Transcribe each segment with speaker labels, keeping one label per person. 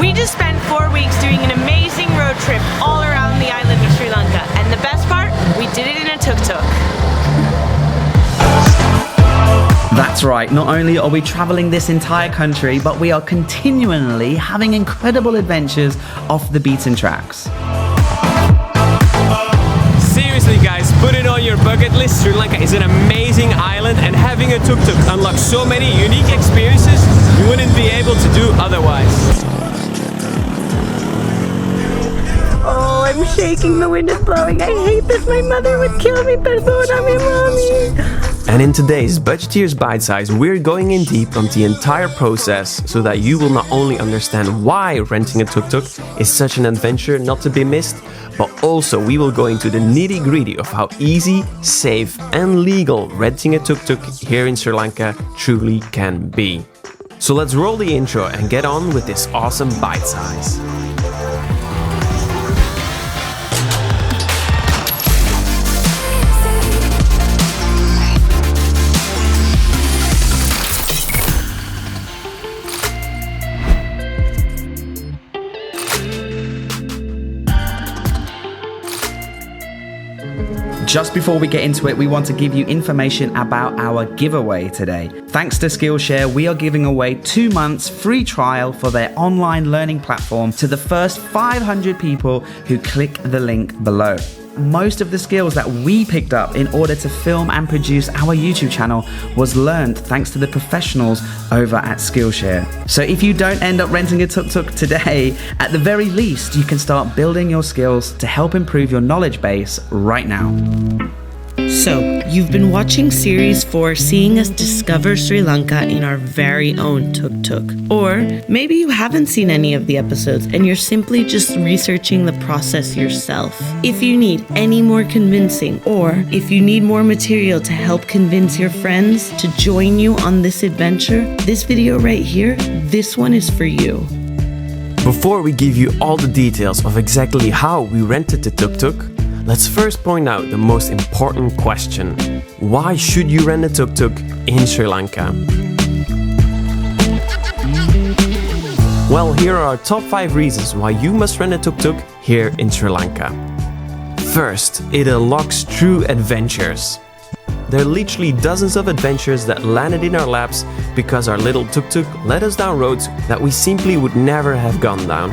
Speaker 1: We just spent 4 weeks doing an amazing road trip all around the island of Sri Lanka. And the best part, we did it in a tuk-tuk.
Speaker 2: That's right, not only are we traveling this entire country, but we are continually having incredible adventures off the beaten tracks.
Speaker 3: Seriously guys, put it on your bucket list. Sri Lanka is an amazing island, and having a tuk-tuk unlocks so many unique experiences you wouldn't be able to do otherwise.
Speaker 1: Oh, I'm shaking, the wind is blowing. I hate this, my mother would kill me. Perdóname, mommy.
Speaker 3: And in today's Budgeteers Bite Size, we're going in deep on the entire process so that you will not only understand why renting a tuk-tuk is such an adventure not to be missed, but also we will go into the nitty-gritty of how easy, safe and legal renting a tuk-tuk here in Sri Lanka truly can be. So let's roll the intro and get on with this awesome bite size.
Speaker 2: Just before we get into it, we want to give you information about our giveaway today. Thanks to Skillshare, we are giving away 2 months free trial for their online learning platform to the first 500 people who click the link below. Most of the skills that we picked up in order to film and produce our YouTube channel was learned thanks to the professionals over at Skillshare. So if you don't end up renting a tuk-tuk today, at the very least, you can start building your skills to help improve your knowledge base right now.
Speaker 1: So, you've been watching Series 4, seeing us discover Sri Lanka in our very own tuk-tuk. Or maybe you haven't seen any of the episodes and you're simply just researching the process yourself. If you need any more convincing, or if you need more material to help convince your friends to join you on this adventure, this video right here, this one is for you.
Speaker 3: Before we give you all the details of exactly how we rented the tuk-tuk, let's first point out the most important question. Why should you rent a tuk-tuk in Sri Lanka? Well, here are our top 5 reasons why you must rent a tuk-tuk here in Sri Lanka. First, it unlocks true adventures. There are literally dozens of adventures that landed in our laps because our little tuk-tuk led us down roads that we simply would never have gone down.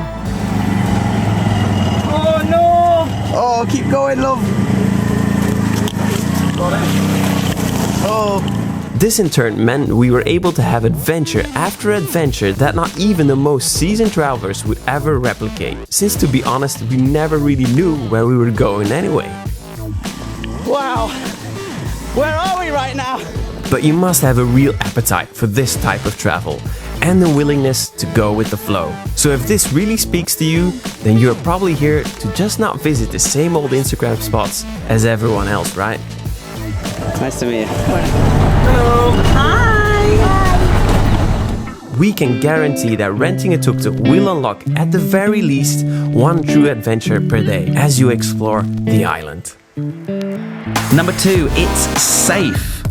Speaker 2: Oh, keep going, love. Oh.
Speaker 3: This in turn meant we were able to have adventure after adventure that not even the most seasoned travelers would ever replicate, since to be honest, we never really knew where we were going anyway.
Speaker 2: Wow. Where are we right now?
Speaker 3: But you must have a real appetite for this type of travel and the willingness to go with the flow. So if this really speaks to you, then you're probably here to just not visit the same old Instagram spots as everyone else, right?
Speaker 2: Nice to meet you.
Speaker 3: Hello.
Speaker 1: Hi!
Speaker 3: We can guarantee that renting a tuk-tuk will unlock at the very least 1 true adventure per day as you explore the island.
Speaker 2: Number 2, it's safe.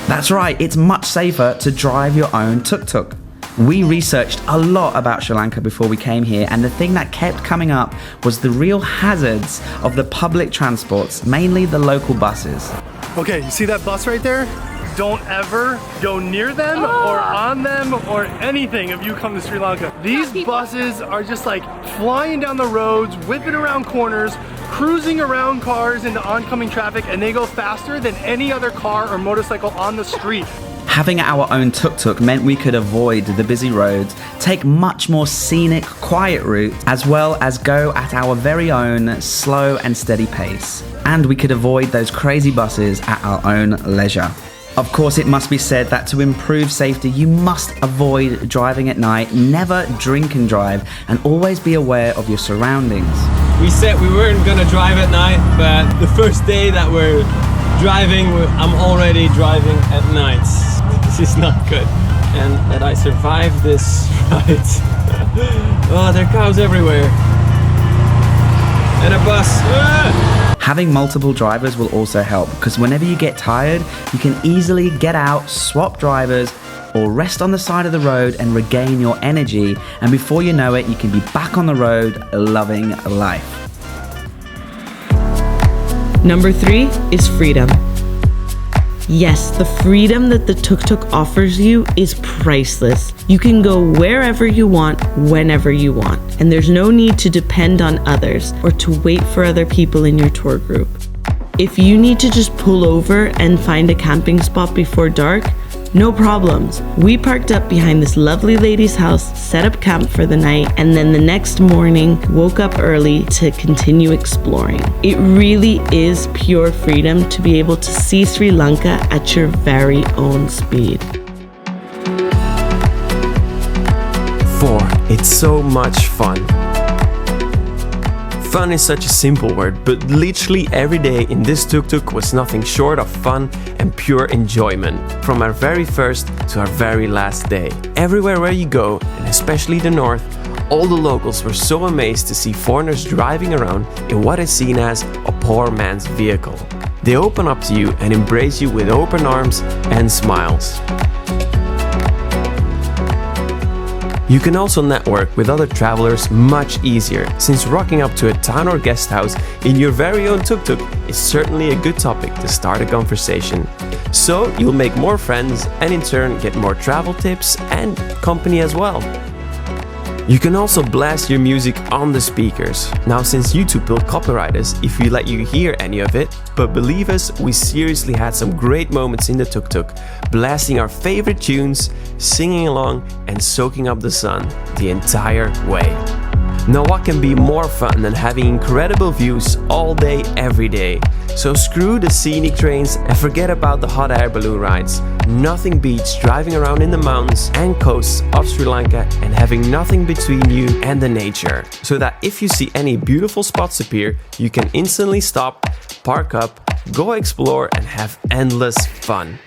Speaker 2: That's right, it's much safer to drive your own tuk-tuk. We researched a lot about Sri Lanka before we came here, and the thing that kept coming up was the real hazards of the public transports, mainly the local buses.
Speaker 4: Okay, you see that bus right there? Don't ever go near them or on them or anything if you come to Sri Lanka. These buses are just like flying down the roads, whipping around corners, cruising around cars into oncoming traffic, and they go faster than any other car or motorcycle on the street.
Speaker 2: Having our own tuk-tuk meant we could avoid the busy roads, take much more scenic, quiet routes, as well as go at our very own slow and steady pace. And we could avoid those crazy buses at our own leisure. Of course, it must be said that to improve safety, you must avoid driving at night, never drink and drive, and always be aware of your surroundings.
Speaker 3: We said we weren't gonna drive at night, but the first day that we're driving, I'm already driving at night. This is not good. And that I survived this ride. Oh, there are cows everywhere. And a bus.
Speaker 2: Having multiple drivers will also help, because whenever you get tired, you can easily get out, swap drivers, or rest on the side of the road and regain your energy. And before you know it, you can be back on the road loving life.
Speaker 1: Number 3 is freedom. Yes, the freedom that the tuk-tuk offers you is priceless. You can go wherever you want, whenever you want, and there's no need to depend on others or to wait for other people in your tour group. If you need to just pull over and find a camping spot before dark, no problems. We parked up behind this lovely lady's house, set up camp for the night, and then the next morning woke up early to continue exploring. It really is pure freedom to be able to see Sri Lanka at your very own speed.
Speaker 3: 4. It's so much fun. Fun is such a simple word, but literally every day in this tuk-tuk was nothing short of fun and pure enjoyment, from our very first to our very last day. Everywhere where you go, and especially the north, all the locals were so amazed to see foreigners driving around in what is seen as a poor man's vehicle. They open up to you and embrace you with open arms and smiles. You can also network with other travelers much easier, since rocking up to a town or guest house in your very own tuk-tuk is certainly a good topic to start a conversation. So you'll make more friends and in turn get more travel tips and company as well. You can also blast your music on the speakers. Now, since YouTube will copyright us if we let you hear any of it, but believe us, we seriously had some great moments in the tuk-tuk, blasting our favorite tunes, singing along and soaking up the sun the entire way. Now, what can be more fun than having incredible views all day, every day? So screw the scenic trains and forget about the hot air balloon rides. Nothing beats driving around in the mountains and coasts of Sri Lanka and having nothing between you and the nature. So that if you see any beautiful spots appear, you can instantly stop, park up, go explore and have endless fun.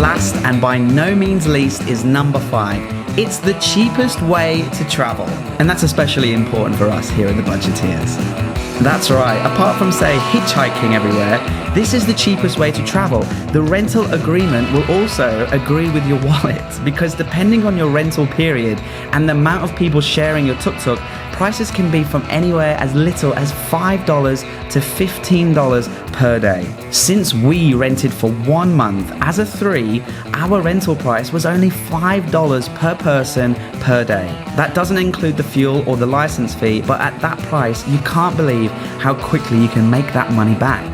Speaker 2: Last and by no means least is number 5. It's the cheapest way to travel. And that's especially important for us here at the Budgeteers. That's right, apart from say hitchhiking everywhere, this is the cheapest way to travel. The rental agreement will also agree with your wallet, because depending on your rental period and the amount of people sharing your tuk-tuk, prices can be from anywhere as little as $5 to $15 per day. Since we rented for 1 month as a 3, our rental price was only $5 per person per day. That doesn't include the fuel or the license fee, but at that price, you can't believe how quickly you can make that money back.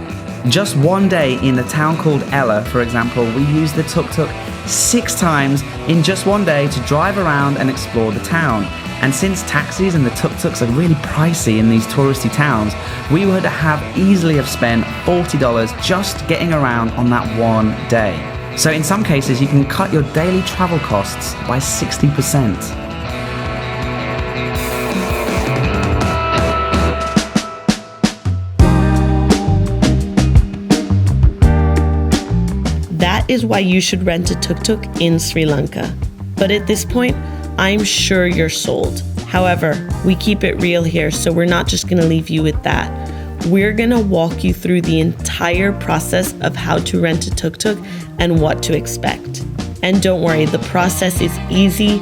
Speaker 2: Just one day in the town called Ella, for example, we used the tuk-tuk 6 times in just one day to drive around and explore the town. And since taxis and the tuk-tuks are really pricey in these touristy towns, we would have easily have spent $40 just getting around on that one day. So in some cases, you can cut your daily travel costs by 60%.
Speaker 1: That is why you should rent a tuk-tuk in Sri Lanka. But at this point, I'm sure you're sold. However, we keep it real here, so we're not just going to leave you with that. We're going to walk you through the entire process of how to rent a tuk-tuk and what to expect. And don't worry, the process is easy,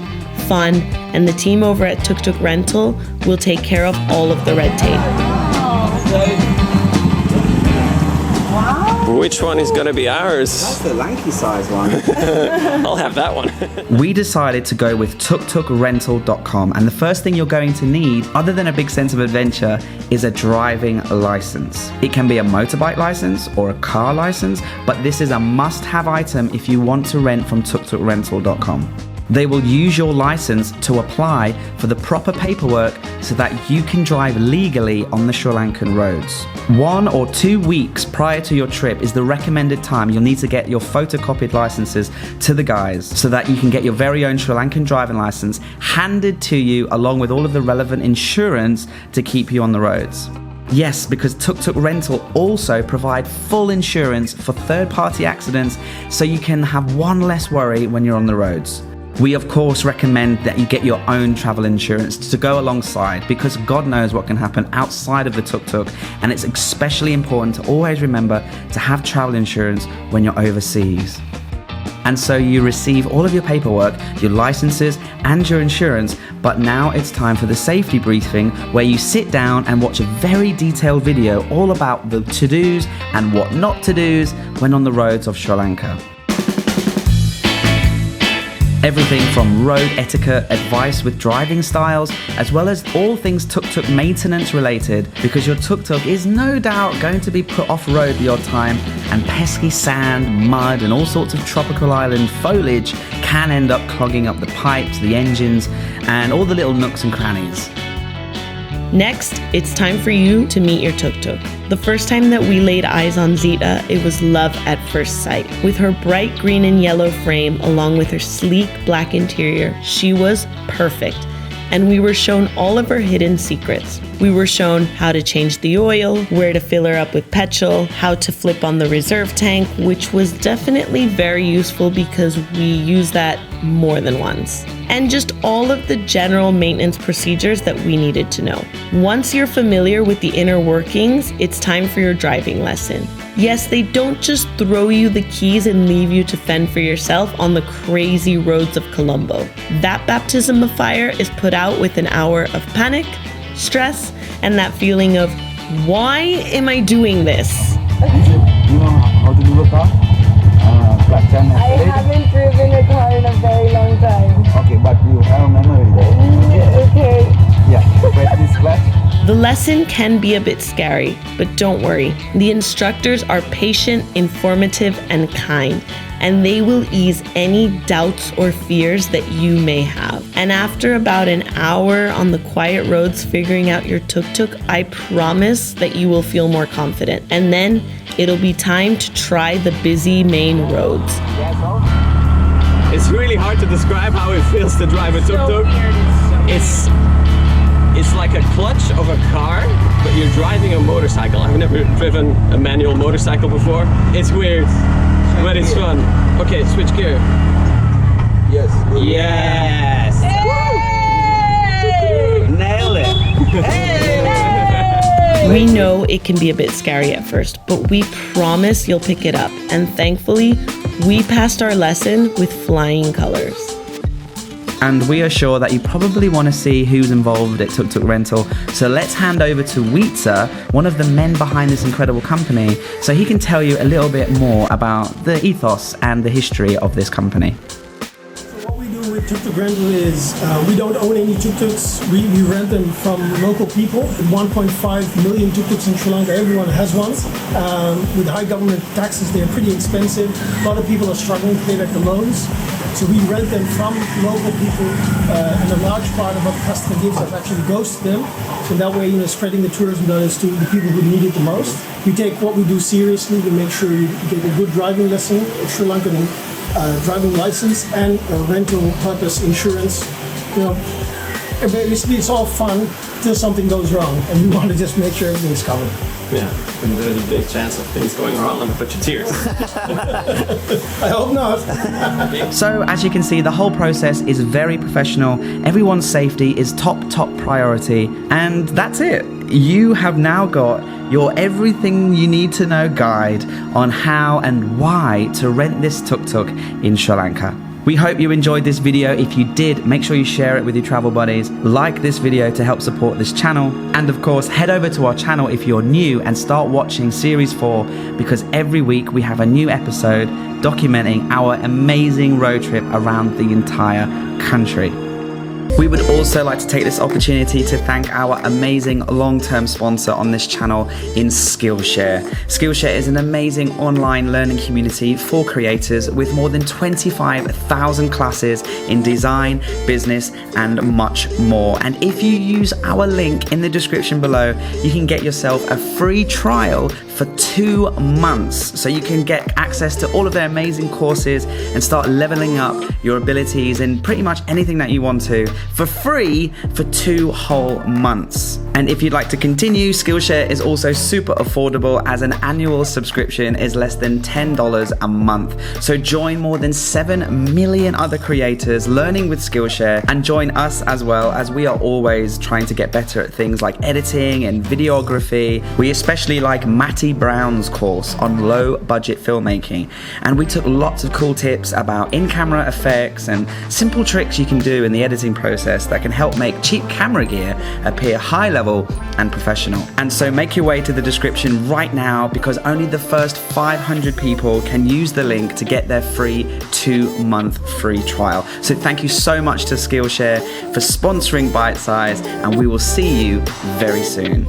Speaker 1: fun, and the team over at TukTuk Rental will take care of all of the red tape.
Speaker 3: Which one is gonna be ours?
Speaker 2: That's the lanky size one.
Speaker 3: I'll have that one.
Speaker 2: We decided to go with tuktukrental.com, and the first thing you're going to need, other than a big sense of adventure, is a driving license. It can be a motorbike license or a car license, but this is a must-have item if you want to rent from tuktukrental.com. They will use your license to apply for the proper paperwork so that you can drive legally on the Sri Lankan roads. 1 or 2 weeks prior to your trip is the recommended time you'll need to get your photocopied licenses to the guys so that you can get your very own Sri Lankan driving license handed to you along with all of the relevant insurance to keep you on the roads. Yes, because TukTuk Rental also provide full insurance for third-party accidents so you can have one less worry when you're on the roads. We of course recommend that you get your own travel insurance to go alongside, because God knows what can happen outside of the tuk-tuk, and it's especially important to always remember to have travel insurance when you're overseas. And so you receive all of your paperwork, your licenses and your insurance, but now it's time for the safety briefing, where you sit down and watch a very detailed video all about the to-dos and what not to-dos when on the roads of Sri Lanka. Everything from road etiquette, advice with driving styles, as well as all things tuk-tuk maintenance related, because your tuk-tuk is no doubt going to be put off-road the odd time, and pesky sand, mud and all sorts of tropical island foliage can end up clogging up the pipes, the engines, and all the little nooks and crannies.
Speaker 1: Next, it's time for you to meet your tuk-tuk. The first time that we laid eyes on Zita, it was love at first sight. With her bright green and yellow frame, along with her sleek black interior, she was perfect. And we were shown all of her hidden secrets. We were shown how to change the oil, where to fill her up with petrol, how to flip on the reserve tank, which was definitely very useful because we used that more than once. And just all of the general maintenance procedures that we needed to know. Once you're familiar with the inner workings, it's time for your driving lesson. Yes, they don't just throw you the keys and leave you to fend for yourself on the crazy roads of Colombo. That baptism of fire is put out with an hour of panic, stress, and that feeling of, why am I doing this?
Speaker 5: You know how to do a car? I
Speaker 6: haven't driven a car in a very long time.
Speaker 5: Okay, but you have a memory there.
Speaker 6: Okay.
Speaker 5: Yeah, press this clutch.
Speaker 1: The lesson can be a bit scary, but don't worry. The instructors are patient, informative, and kind, and they will ease any doubts or fears that you may have. And after about an hour on the quiet roads figuring out your tuk-tuk, I promise that you will feel more confident. And then it'll be time to try the busy main roads.
Speaker 3: It's really hard to describe how it feels to drive a tuk-tuk. It's like a clutch of a car, but you're driving a motorcycle. I've never driven a manual motorcycle before. It's weird, but it's fun. Okay, switch gear.
Speaker 5: Yes.
Speaker 3: Yes!
Speaker 5: Hey! Nail it! Hey!
Speaker 1: We know it can be a bit scary at first, but we promise you'll pick it up. And thankfully, we passed our lesson with flying colors.
Speaker 2: And we are sure that you probably want to see who's involved at TukTuk Rental. So let's hand over to Wita, one of the men behind this incredible company, so he can tell you a little bit more about the ethos and the history of this company.
Speaker 7: What we do with TukTuk Rental is we don't own any tuk-tuks. We rent them from local people. 1.5 million tuk-tuks in Sri Lanka, everyone has one. With high government taxes, they're pretty expensive. A lot of people are struggling to pay back the loans. So we rent them from local people, and a large part of what the customer gives us actually goes to them. So that way, spreading the tourism dollars to the people who need it the most. We take what we do seriously. We make sure you get a good driving lesson, a Sri Lankan driving license, and a rental purpose insurance. Basically it's all fun till something goes wrong, and we want to just make sure everything's covered.
Speaker 3: Yeah, and there's a big chance of things going wrong on the Budgeteers.
Speaker 7: I hope not.
Speaker 2: So as you can see, the whole process is very professional. Everyone's safety is top priority, and that's it. You have now got your everything you need to know guide on how and why to rent this tuk-tuk in Sri Lanka. We hope you enjoyed this video. If you did, make sure you share it with your travel buddies. Like this video to help support this channel. And of course, head over to our channel if you're new and start watching Series 4, because every week we have a new episode documenting our amazing road trip around the entire country. We would also like to take this opportunity to thank our amazing long-term sponsor on this channel in Skillshare. Skillshare is an amazing online learning community for creators with more than 25,000 classes in design, business, and much more. And if you use our link in the description below, you can get yourself a free trial for 2 months. So you can get access to all of their amazing courses and start leveling up your abilities in pretty much anything that you want to for free for 2 whole months. And if you'd like to continue, Skillshare is also super affordable as an annual subscription is less than $10 a month. So join more than 7 million other creators learning with Skillshare and join us as well, as we are always trying to get better at things like editing and videography. We especially like Matty Brown's course on low budget filmmaking, and we took lots of cool tips about in-camera effects and simple tricks you can do in the editing process that can help make cheap camera gear appear high level and professional. And so make your way to the description right now, because only the first 500 people can use the link to get their free 2-month free trial. So thank you so much to Skillshare for sponsoring Bite Size, and we will see you very soon.